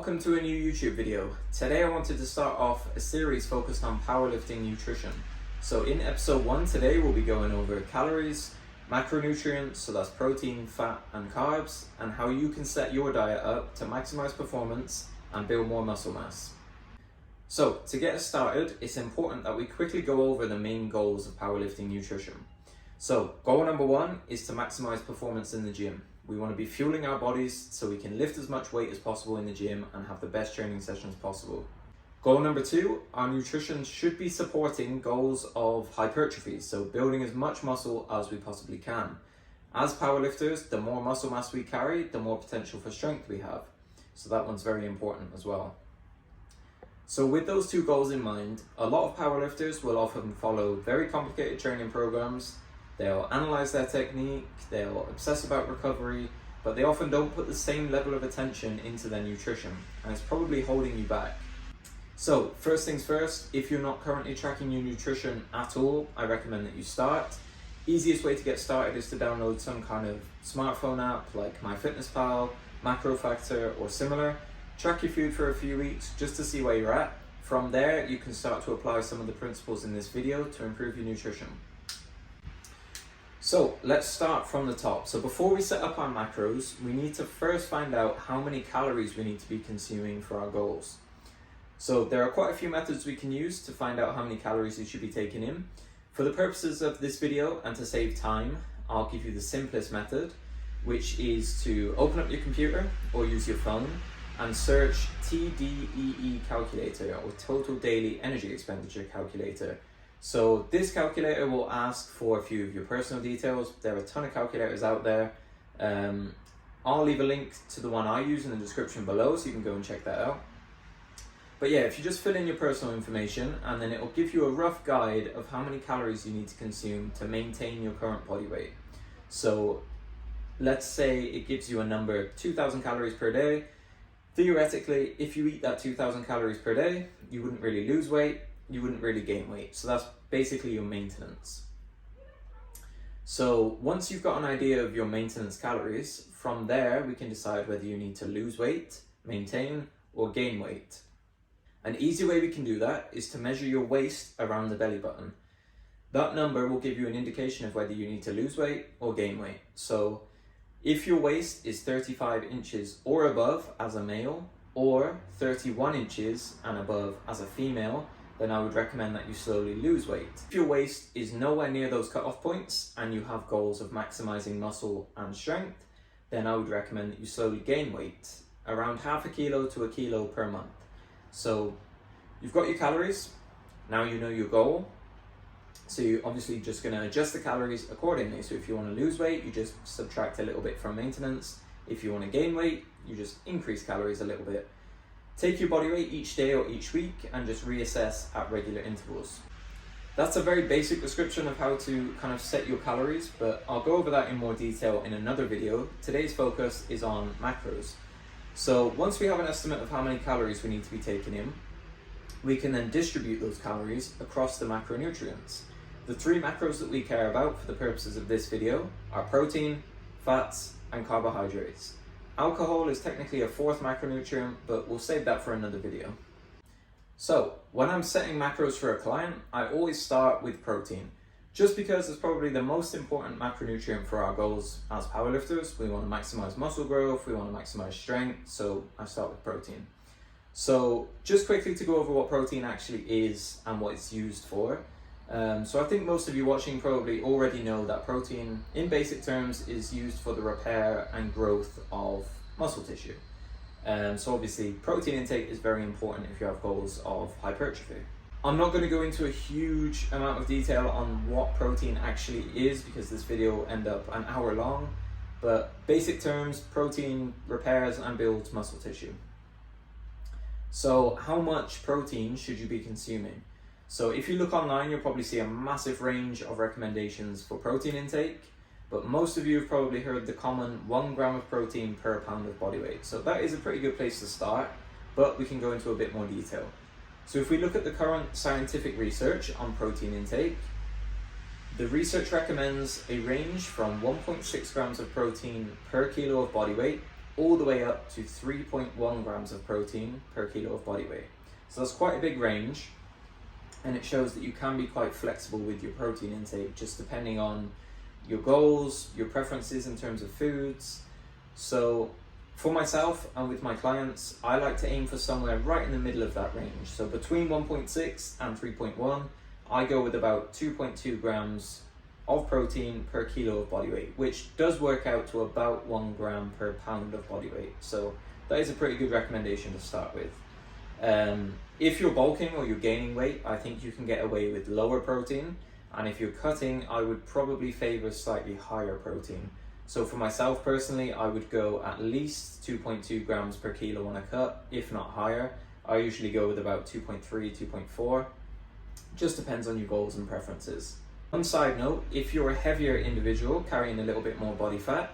Welcome to a new YouTube video. Today I wanted to start off a series focused on powerlifting nutrition. So in episode 1 today we'll be going over calories, macronutrients, so that's protein, fat and carbs, and how you can set your diet up to maximize performance and build more muscle mass. So to get us started, it's important that we quickly go over the main goals of powerlifting nutrition. So goal number 1 is to maximize performance in the gym. We want to be fueling our bodies so we can lift as much weight as possible in the gym and have the best training sessions possible. Goal number 2, our nutrition should be supporting goals of hypertrophy, so building as much muscle as we possibly can. As powerlifters, the more muscle mass we carry, the more potential for strength we have. So that one's very important as well. So with those two goals in mind, a lot of powerlifters will often follow very complicated training programs. They'll analyze their technique, they'll obsess about recovery, but they often don't put the same level of attention into their nutrition, and it's probably holding you back. So first things first, if you're not currently tracking your nutrition at all, I recommend that you start. Easiest way to get started is to download some kind of smartphone app like MyFitnessPal, MacroFactor or similar. Track your food for a few weeks just to see where you're at. From there, you can start to apply some of the principles in this video to improve your nutrition. So let's start from the top. So before we set up our macros, we need to first find out how many calories we need to be consuming for our goals. So there are quite a few methods we can use to find out how many calories you should be taking in. For the purposes of this video and to save time, I'll give you the simplest method, which is to open up your computer or use your phone and search TDEE calculator, or Total Daily Energy Expenditure Calculator. So this calculator will ask for a few of your personal details. There are a ton of calculators out there. I'll leave a link to the one I use in the description below so you can go and check that out. But yeah, if you just fill in your personal information, and then it will give you a rough guide of how many calories you need to consume to maintain your current body weight. So let's say it gives you a number 2,000 calories per day. Theoretically, if you eat that 2,000 calories per day, you wouldn't really lose weight, you wouldn't really gain weight. So that's basically your maintenance. So once you've got an idea of your maintenance calories, from there we can decide whether you need to lose weight, maintain, or gain weight. An easy way we can do that is to measure your waist around the belly button. That number will give you an indication of whether you need to lose weight or gain weight. So if your waist is 35 inches or above as a male, or 31 inches and above as a female, then I would recommend that you slowly lose weight. If your waist is nowhere near those cutoff points and you have goals of maximizing muscle and strength, then I would recommend that you slowly gain weight, around half a kilo to a kilo per month. So you've got your calories, now you know your goal. So you're obviously just going to adjust the calories accordingly. So if you want to lose weight, you just subtract a little bit from maintenance. If you want to gain weight, you just increase calories a little bit. Take your body weight each day or each week and just reassess at regular intervals. That's a very basic description of how to kind of set your calories, but I'll go over that in more detail in another video. Today's focus is on macros. So once we have an estimate of how many calories we need to be taking in, we can then distribute those calories across the macronutrients. The 3 macros that we care about for the purposes of this video are protein, fats, and carbohydrates. Alcohol is technically a 4th macronutrient, but we'll save that for another video. So when I'm setting macros for a client, I always start with protein, just because it's probably the most important macronutrient for our goals as powerlifters. We want to maximize muscle growth, we want to maximize strength, so I start with protein. So just quickly to go over what protein actually is and what it's used for. So I think most of you watching probably already know that protein, in basic terms, is used for the repair and growth of muscle tissue. So obviously protein intake is very important if you have goals of hypertrophy. I'm not going to go into a huge amount of detail on what protein actually is because this video will end up an hour long, but basic terms, protein repairs and builds muscle tissue. So how much protein should you be consuming? So if you look online, you'll probably see a massive range of recommendations for protein intake, but most of you have probably heard the common 1 gram of protein per pound of body weight. So that is a pretty good place to start, but we can go into a bit more detail. So if we look at the current scientific research on protein intake, the research recommends a range from 1.6 grams of protein per kilo of body weight all the way up to 3.1 grams of protein per kilo of body weight. So that's quite a big range, and it shows that you can be quite flexible with your protein intake, just depending on your goals, your preferences in terms of foods. So for myself and with my clients, I like to aim for somewhere right in the middle of that range. So between 1.6 and 3.1, I go with about 2.2 grams of protein per kilo of body weight, which does work out to about 1 gram per pound of body weight. So that is a pretty good recommendation to start with. If you're bulking or you're gaining weight, I think you can get away with lower protein. And if you're cutting, I would probably favor slightly higher protein. So for myself personally, I would go at least 2.2 grams per kilo on a cut, if not higher. I usually go with about 2.3, 2.4. Just depends on your goals and preferences. On side note, if you're a heavier individual carrying a little bit more body fat,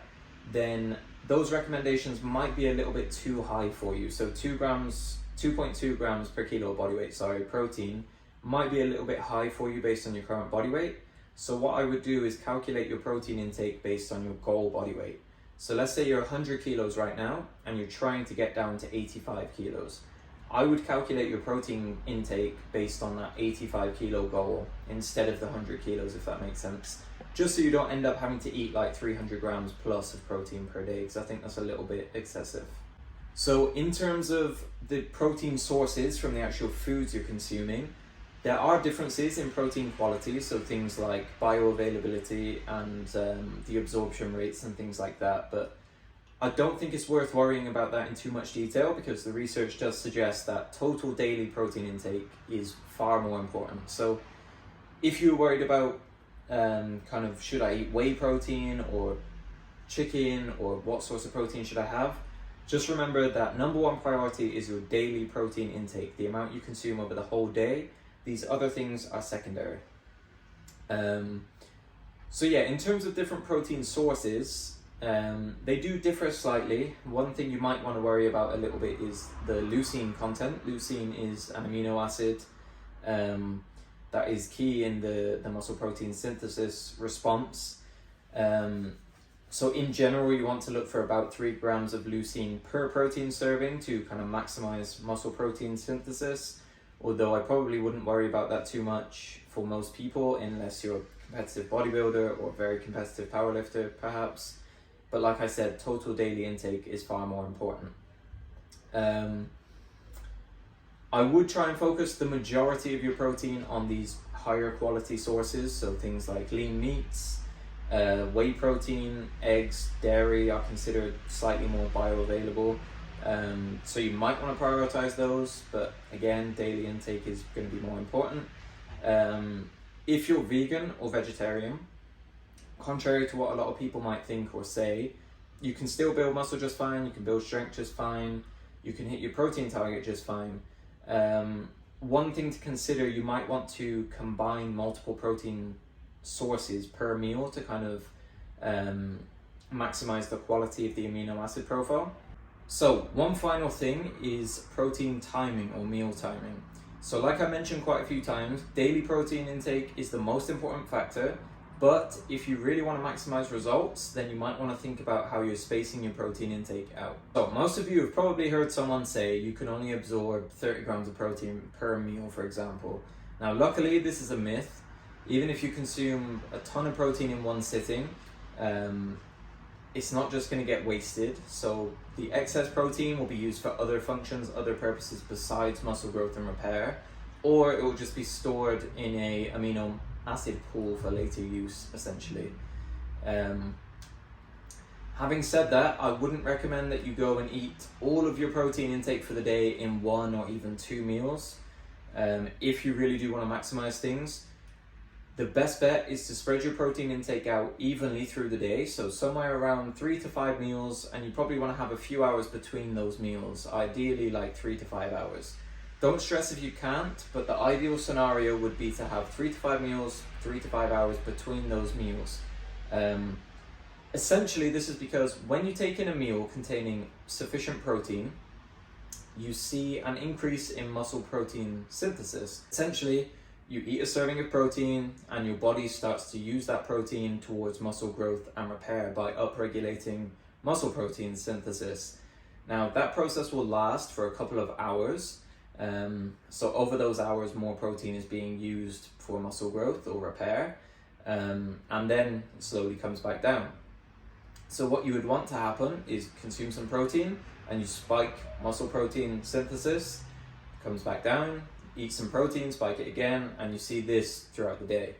then those recommendations might be a little bit too high for you. So 2.2 grams per kilo of body weight, protein, might be a little bit high for you based on your current body weight. So what I would do is calculate your protein intake based on your goal body weight. So let's say you're 100 kilos right now and you're trying to get down to 85 kilos. I would calculate your protein intake based on that 85 kilo goal instead of the 100 kilos, if that makes sense. Just so you don't end up having to eat like 300 grams plus of protein per day, because I think that's a little bit excessive. So in terms of the protein sources from the actual foods you're consuming, there are differences in protein quality, so things like bioavailability and the absorption rates and things like that, but I don't think it's worth worrying about that in too much detail, because the research does suggest that total daily protein intake is far more important. So if you're worried about should I eat whey protein or chicken, or what source of protein should I have, just remember that number one priority is your daily protein intake, the amount you consume over the whole day. These other things are secondary. So yeah, in terms of different protein sources, they do differ slightly. One thing you might want to worry about a little bit is the leucine content. Leucine is an amino acid that is key in the muscle protein synthesis response. So in general, you want to look for about 3 grams of leucine per protein serving to kind of maximize muscle protein synthesis. Although I probably wouldn't worry about that too much for most people, unless you're a competitive bodybuilder or very competitive powerlifter, perhaps. But like I said, total daily intake is far more important. I would try and focus the majority of your protein on these higher quality sources, so things like lean meats, whey protein, eggs, dairy are considered slightly more bioavailable. So you might want to prioritize those, but again, daily intake is going to be more important. If you're vegan or vegetarian, contrary to what a lot of people might think or say, you can still build muscle just fine, you can build strength just fine, you can hit your protein target just fine. One thing to consider, you might want to combine multiple protein sources per meal to kind of maximize the quality of the amino acid profile. So one final thing is protein timing or meal timing. So like I mentioned quite a few times, daily protein intake is the most important factor, but if you really want to maximize results, then you might want to think about how you're spacing your protein intake out. So most of you have probably heard someone say you can only absorb 30 grams of protein per meal, for example. Now luckily this is a myth. Even if you consume a ton of protein in one sitting, it's not just going to get wasted. So the excess protein will be used for other functions, other purposes besides muscle growth and repair, or it will just be stored in a amino acid pool for later use, essentially. Having said that, I wouldn't recommend that you go and eat all of your protein intake for the day in 1 or even 2 meals. If you really do want to maximize things, the best bet is to spread your protein intake out evenly through the day, so somewhere around 3 to 5 meals, and you probably want to have a few hours between those meals, ideally like 3 to 5 hours. Don't stress if you can't, but the ideal scenario would be to have 3 to 5 meals, 3 to 5 hours between those meals. Essentially, this is because when you take in a meal containing sufficient protein, you see an increase in muscle protein synthesis. Essentially, you eat a serving of protein and your body starts to use that protein towards muscle growth and repair by upregulating muscle protein synthesis. Now that process will last for a couple of hours. So over those hours, more protein is being used for muscle growth or repair, and then it slowly comes back down. So what you would want to happen is consume some protein and you spike muscle protein synthesis, comes back down, eat some protein, spike it again, and you see this throughout the day.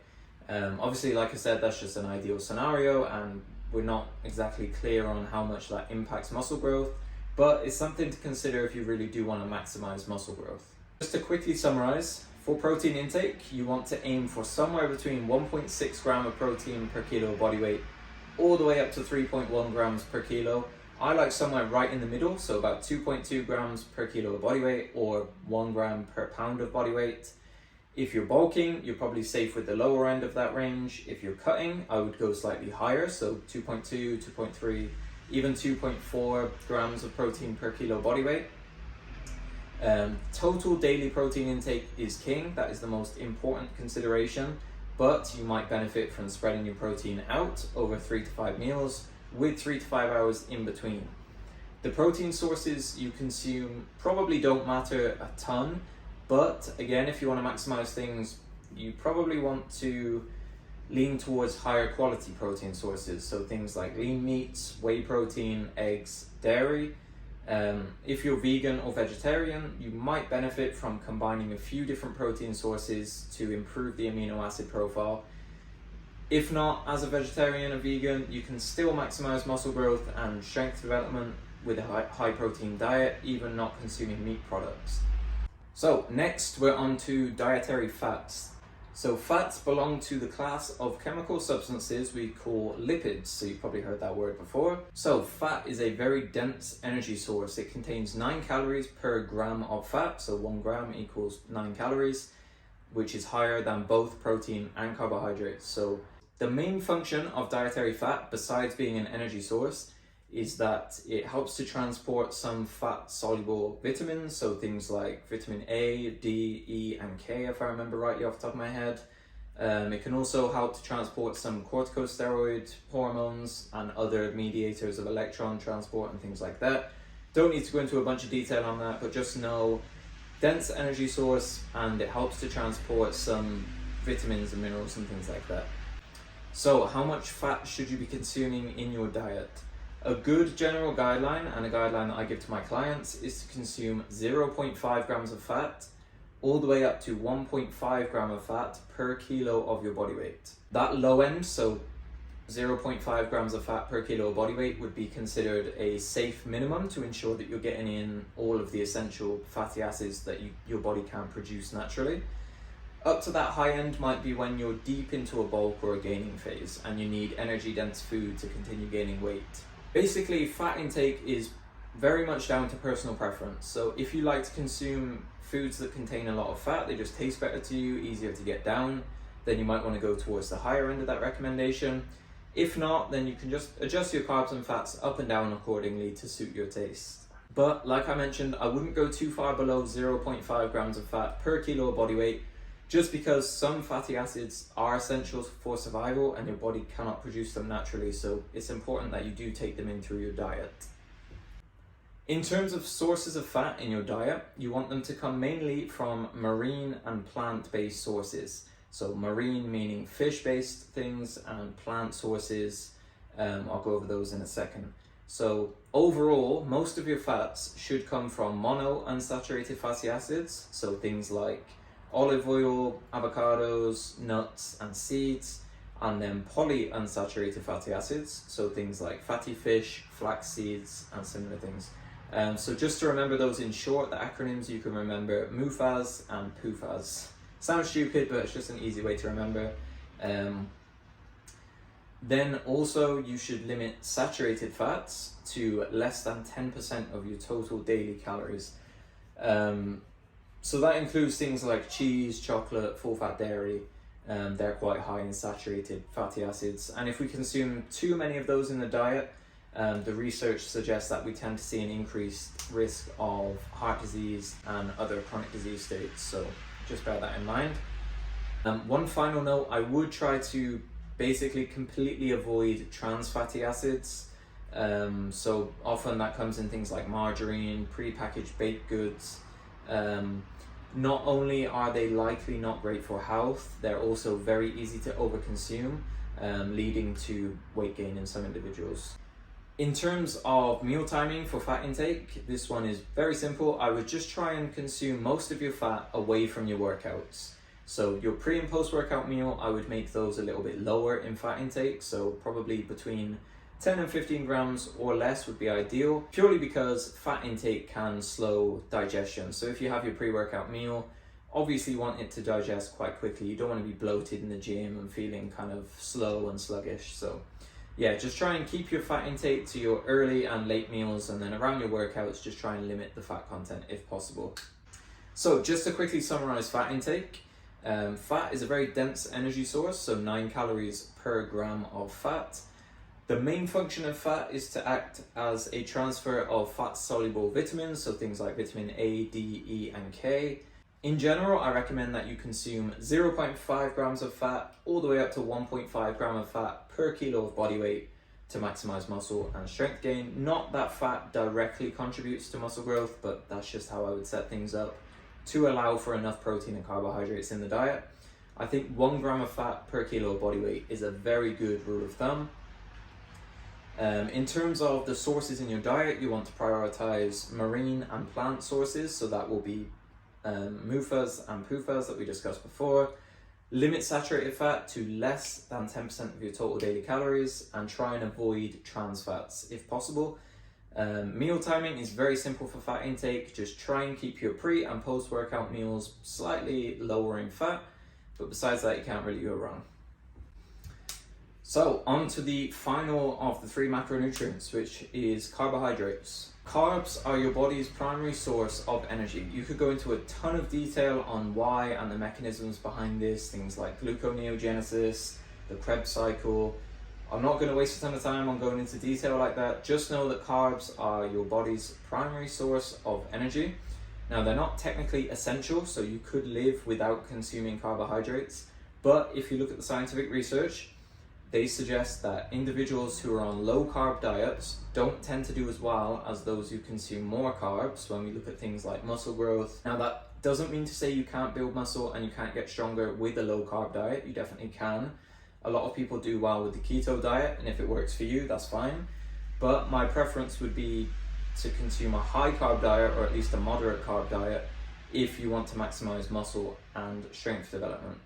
Obviously, like I said, that's just an ideal scenario and we're not exactly clear on how much that impacts muscle growth, but it's something to consider if you really do want to maximize muscle growth. Just to quickly summarize, for protein intake, you want to aim for somewhere between 1.6 gram of protein per kilo of body weight, all the way up to 3.1 grams per kilo. I like somewhere right in the middle, so about 2.2 grams per kilo of body weight or 1 gram per pound of body weight. If you're bulking, you're probably safe with the lower end of that range. If you're cutting, I would go slightly higher, so 2.2, 2.3, even 2.4 grams of protein per kilo body weight. Total daily protein intake is king. That is the most important consideration, but you might benefit from spreading your protein out over 3 to 5 meals with 3 to 5 hours in between. The protein sources you consume probably don't matter a ton, but again, if you want to maximize things, you probably want to lean towards higher quality protein sources. So things like lean meats, whey protein, eggs, dairy. If you're vegan or vegetarian, you might benefit from combining a few different protein sources to improve the amino acid profile. If not, as a vegetarian or vegan, you can still maximize muscle growth and strength development with a high protein diet, even not consuming meat products. So next we're on to dietary fats. So fats belong to the class of chemical substances we call lipids. So you've probably heard that word before. So fat is a very dense energy source. It contains 9 calories per gram of fat. So 1 gram equals 9 calories, which is higher than both protein and carbohydrates. So the main function of dietary fat, besides being an energy source, is that it helps to transport some fat-soluble vitamins, so things like vitamin A, D, E, and K, if I remember rightly off the top of my head. It can also help to transport some corticosteroid hormones and other mediators of electron transport and things like that. Don't need to go into a bunch of detail on that, but just know dense energy source, and it helps to transport some vitamins and minerals and things like that. So how much fat should you be consuming in your diet? A good general guideline, and a guideline that I give to my clients, is to consume 0.5 grams of fat all the way up to 1.5 gram of fat per kilo of your body weight. That low end, so 0.5 grams of fat per kilo of body weight, would be considered a safe minimum to ensure that you're getting in all of the essential fatty acids that your body can produce naturally. Up to that high end might be when you're deep into a bulk or a gaining phase and you need energy dense food to continue gaining weight. Basically, fat intake is very much down to personal preference. So if you like to consume foods that contain a lot of fat, they just taste better to you, easier to get down, then you might want to go towards the higher end of that recommendation. If not, then you can just adjust your carbs and fats up and down accordingly to suit your taste. But like I mentioned, I wouldn't go too far below 0.5 grams of fat per kilo of body weight, just because some fatty acids are essential for survival and your body cannot produce them naturally, so it's important that you do take them in through your diet. In terms of sources of fat in your diet, you want them to come mainly from marine and plant-based sources. So marine meaning fish-based things, and plant sources, I'll go over those in a second. So overall, most of your fats should come from monounsaturated fatty acids, so things like olive oil, avocados, nuts and seeds, and then polyunsaturated fatty acids, so things like fatty fish, flax seeds, and similar things. So just to remember those in short, the acronyms you can remember MUFAS and PUFAS. Sounds stupid, but it's just an easy way to remember. Then also you should limit saturated fats to less than 10% of your total daily calories. So that includes things like cheese, chocolate, full fat dairy. They're quite high in saturated fatty acids. And if we consume too many of those in the diet, the research suggests that we tend to see an increased risk of heart disease and other chronic disease states. So just bear that in mind. One final note, I would try to basically completely avoid trans fatty acids. So often that comes in things like margarine, pre-packaged baked goods. Not only are they likely not great for health, they're also very easy to overconsume, leading to weight gain in some individuals. In terms of meal timing for fat intake, this one is very simple. I would just try and consume most of your fat away from your workouts. So your pre and post workout meal, I would make those a little bit lower in fat intake, so probably between 10 and 15 grams or less would be ideal, purely because fat intake can slow digestion. So if you have your pre-workout meal, obviously you want it to digest quite quickly. You don't want to be bloated in the gym and feeling kind of slow and sluggish. So yeah, just try and keep your fat intake to your early and late meals, and then around your workouts, just try and limit the fat content if possible. So just to quickly summarize fat intake, fat is a very dense energy source, so 9 calories per gram of fat. The main function of fat is to act as a transfer of fat-soluble vitamins, so things like vitamin A, D, E, and K. In general, I recommend that you consume 0.5 grams of fat all the way up to 1.5 gram of fat per kilo of body weight to maximize muscle and strength gain. Not that fat directly contributes to muscle growth, but that's just how I would set things up to allow for enough protein and carbohydrates in the diet. I think 1 gram of fat per kilo of body weight is a very good rule of thumb. In terms of the sources in your diet, you want to prioritize marine and plant sources, so that will be MUFAs and PUFAs that we discussed before. Limit saturated fat to less than 10% of your total daily calories, and try and avoid trans fats if possible. Meal timing is very simple for fat intake. Just try and keep your pre and post workout meals slightly lower in fat, but besides that you can't really go wrong. So on to the final of the 3 macronutrients, which is carbohydrates. Carbs are your body's primary source of energy. You could go into a ton of detail on why and the mechanisms behind this, things like gluconeogenesis, the Krebs cycle. I'm not going to waste a ton of time on going into detail like that. Just know that carbs are your body's primary source of energy. Now, they're not technically essential, so you could live without consuming carbohydrates. But if you look at the scientific research, they suggest that individuals who are on low carb diets don't tend to do as well as those who consume more carbs when we look at things like muscle growth. Now, that doesn't mean to say you can't build muscle and you can't get stronger with a low carb diet. You definitely can. A lot of people do well with the keto diet, and if it works for you, that's fine. But my preference would be to consume a high carb diet, or at least a moderate carb diet, if you want to maximize muscle and strength development.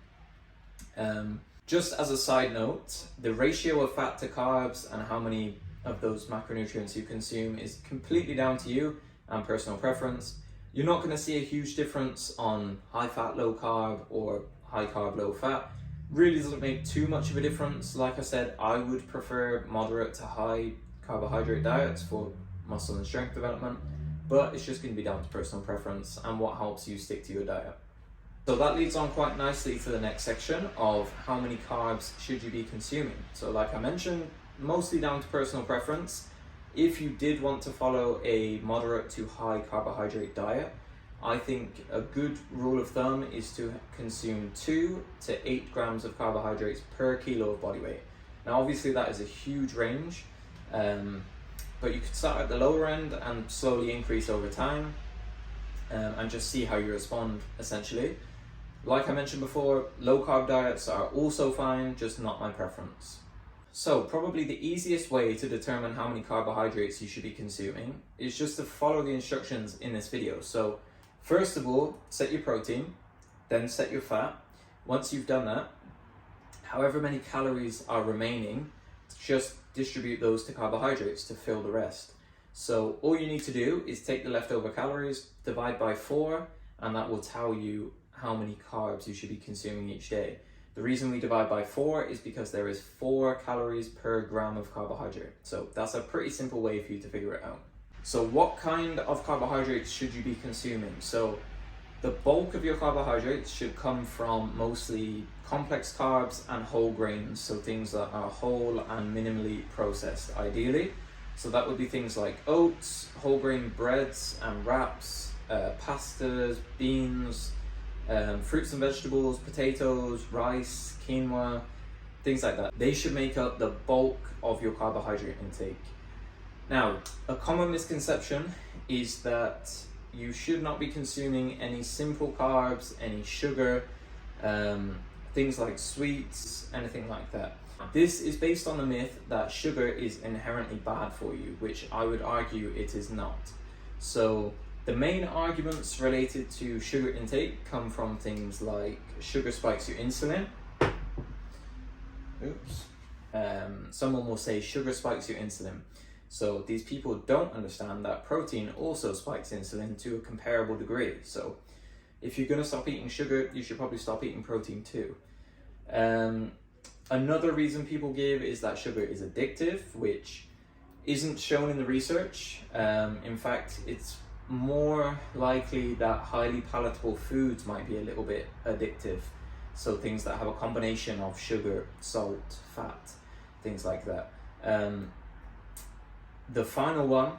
Just as a side note, the ratio of fat to carbs and how many of those macronutrients you consume is completely down to you and personal preference. You're not going to see a huge difference on high fat, low carb or high carb, low fat. Really doesn't make too much of a difference. Like I said, I would prefer moderate to high carbohydrate diets for muscle and strength development, but it's just going to be down to personal preference and what helps you stick to your diet. So that leads on quite nicely to the next section of how many carbs should you be consuming. So like I mentioned, mostly down to personal preference. If you did want to follow a moderate to high carbohydrate diet, I think a good rule of thumb is to consume 2 to 8 grams of carbohydrates per kilo of body weight. Now obviously that is a huge range, but you could start at the lower end and slowly increase over time, and just see how you respond essentially. Like I mentioned before, low carb diets are also fine, just not my preference. So probably the easiest way to determine how many carbohydrates you should be consuming is just to follow the instructions in this video. So first of all, set your protein, then set your fat. Once you've done that, however many calories are remaining, just distribute those to carbohydrates to fill the rest. So all you need to do is take the leftover calories, divide by 4, and that will tell you how many carbs you should be consuming each day. The reason we divide by 4 is because there is 4 calories per gram of carbohydrate. So that's a pretty simple way for you to figure it out. So what kind of carbohydrates should you be consuming? So the bulk of your carbohydrates should come from mostly complex carbs and whole grains. So things that are whole and minimally processed, ideally. So that would be things like oats, whole grain breads and wraps, pastas, beans, fruits and vegetables, potatoes, rice, quinoa, things like that. They should make up the bulk of your carbohydrate intake. Now, a common misconception is that you should not be consuming any simple carbs, any sugar, things like sweets, anything like that. This is based on the myth that sugar is inherently bad for you, which I would argue it is not. So the main arguments related to sugar intake come from things like sugar spikes your insulin. Someone will say sugar spikes your insulin. So these people don't understand that protein also spikes insulin to a comparable degree. So if you're going to stop eating sugar, you should probably stop eating protein too. Another reason people give is that sugar is addictive, which isn't shown in the research. In fact, it's more likely that highly palatable foods might be a little bit addictive. So things that have a combination of sugar, salt, fat, things like that. The final one,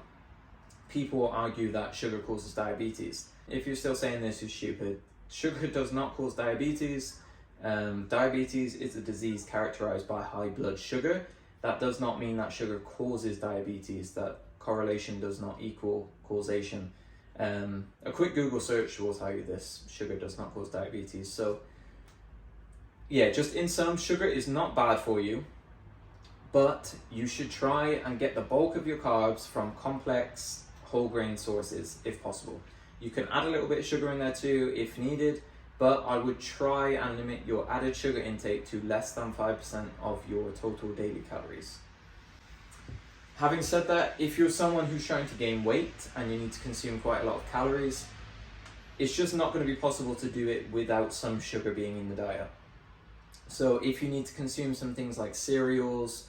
people argue that sugar causes diabetes. If you're still saying this, you're stupid. Sugar does not cause diabetes. Diabetes is a disease characterized by high blood sugar. That does not mean that sugar causes diabetes. That correlation does not equal causation. A quick Google search will tell you this. Sugar does not cause diabetes. So yeah, just in sum, sugar is not bad for you, but you should try and get the bulk of your carbs from complex whole grain sources if possible. You can add a little bit of sugar in there too if needed, but I would try and limit your added sugar intake to less than 5% of your total daily calories. Having said that, if you're someone who's trying to gain weight and you need to consume quite a lot of calories, it's just not going to be possible to do it without some sugar being in the diet. So if you need to consume some things like cereals,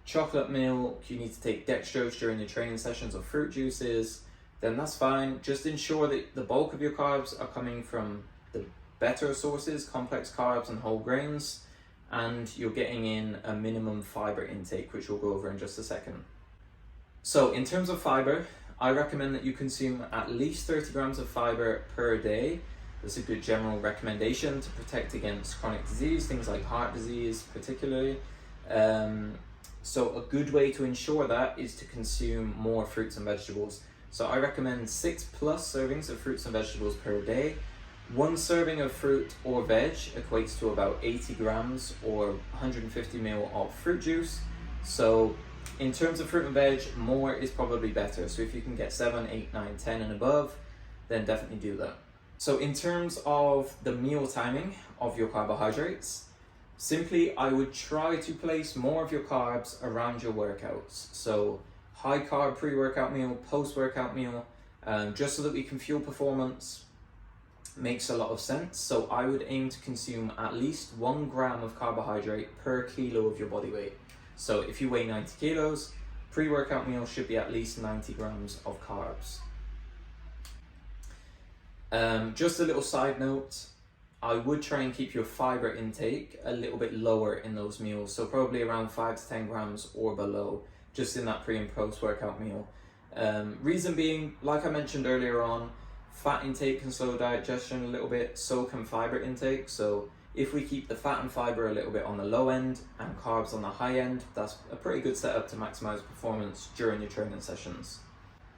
chocolate milk, you need to take dextrose during your training sessions or fruit juices, then that's fine. Just ensure that the bulk of your carbs are coming from the better sources, complex carbs and whole grains, and you're getting in a minimum fiber intake, which we'll go over in just a second. So in terms of fiber, I recommend that you consume at least 30 grams of fiber per day. That's a good general recommendation to protect against chronic disease, things like heart disease particularly. So a good way to ensure that is to consume more fruits and vegetables. So I recommend 6+ servings of fruits and vegetables per day. One serving of fruit or veg equates to about 80 grams or 150 ml of fruit juice. So in terms of fruit and veg, more is probably better. So if you can get 7, 8, 9, 10 and above, then definitely do that. So in terms of the meal timing of your carbohydrates, simply I would try to place more of your carbs around your workouts. So high carb pre-workout meal, post-workout meal, just so that we can fuel performance, makes a lot of sense. So I would aim to consume at least 1 gram of carbohydrate per kilo of your body weight. So if you weigh 90 kilos, pre-workout meal should be at least 90 grams of carbs. Just a little side note, I would try and keep your fiber intake a little bit lower in those meals, so probably around 5 to 10 grams or below, just in that pre and post workout meal. Reason being, like I mentioned earlier on, fat intake can slow digestion a little bit, so can fiber intake. So if we keep the fat and fiber a little bit on the low end and carbs on the high end, that's a pretty good setup to maximize performance during your training sessions.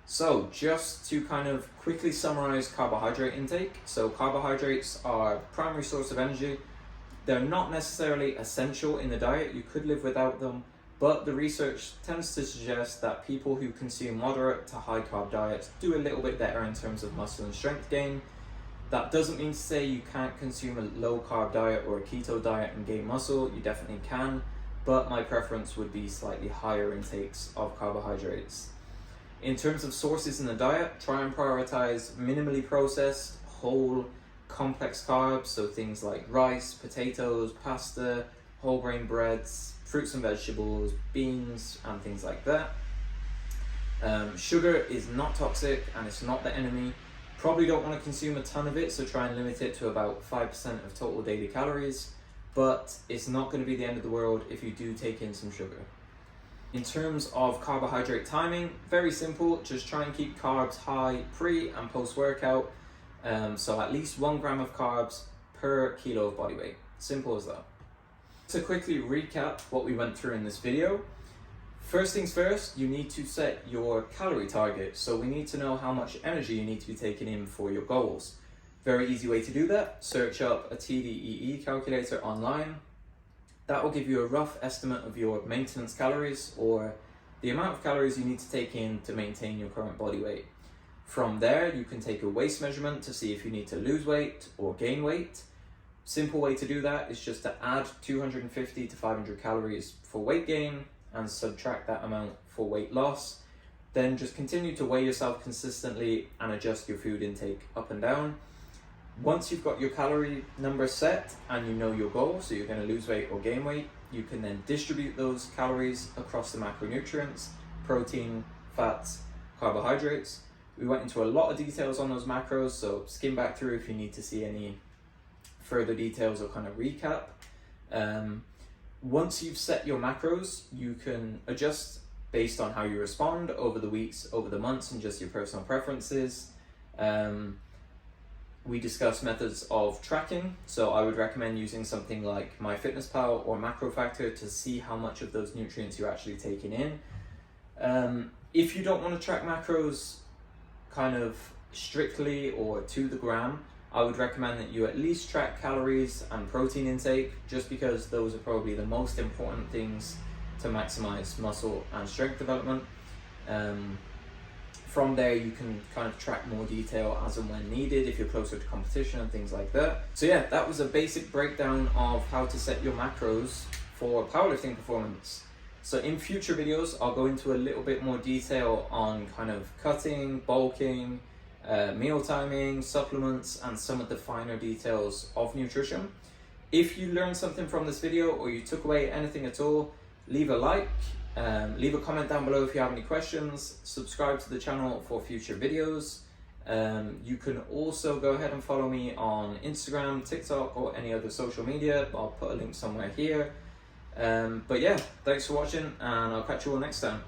So just to kind of quickly summarize carbohydrate intake. So carbohydrates are the primary source of energy. They're not necessarily essential in the diet. You could live without them, but the research tends to suggest that people who consume moderate to high carb diets do a little bit better in terms of muscle and strength gain. That doesn't mean to say you can't consume a low carb diet or a keto diet and gain muscle. You definitely can, but my preference would be slightly higher intakes of carbohydrates. In terms of sources in the diet, try and prioritize minimally processed, whole, complex carbs, so things like rice, potatoes, pasta, whole grain breads, fruits and vegetables, beans, and things like that. Sugar is not toxic and it's not the enemy. Probably don't want to consume a ton of it, so try and limit it to about 5% of total daily calories, but it's not going to be the end of the world if you do take in some sugar. In terms of carbohydrate timing, very simple, just try and keep carbs high pre and post workout. So at least 1 gram of carbs per kilo of body weight. Simple as that. To quickly recap what we went through in this video, First things first, you need to set your calorie target. So we need to know how much energy you need to be taking in for your goals. Very easy way to do that, search up a TDEE calculator online. That will give you a rough estimate of your maintenance calories, or the amount of calories you need to take in to maintain your current body weight. From there, you can take a waist measurement to see if you need to lose weight or gain weight. Simple way to do that is just to add 250 to 500 calories for weight gain and subtract that amount for weight loss. Then just continue to weigh yourself consistently and adjust your food intake up and down. Once you've got your calorie number set and you know your goal, so you're going to lose weight or gain weight, you can then distribute those calories across the macronutrients: protein, fats, carbohydrates. We went into a lot of details on those macros, so skim back through if you need to see any further details or kind of recap. Once you've set your macros, you can adjust based on how you respond over the weeks, over the months, and just your personal preferences. We discussed methods of tracking, so I would recommend using something like MyFitnessPal or MacroFactor to see how much of those nutrients you're actually taking in. If you don't want to track macros kind of strictly or to the gram, I would recommend that you at least track calories and protein intake, just because those are probably the most important things to maximize muscle and strength development. From there, you can kind of track more detail as and when needed if you're closer to competition and things like that. So yeah, that was a basic breakdown of how to set your macros for powerlifting performance. So in future videos, I'll go into a little bit more detail on kind of cutting, bulking, meal timing, supplements, and some of the finer details of nutrition. If you learned something from this video or you took away anything at all, leave a like, leave a comment down below if you have any questions, subscribe to the channel for future videos. You can also go ahead and follow me on Instagram, TikTok, or any other social media. I'll put a link somewhere here. But yeah, thanks for watching, and I'll catch you all next time.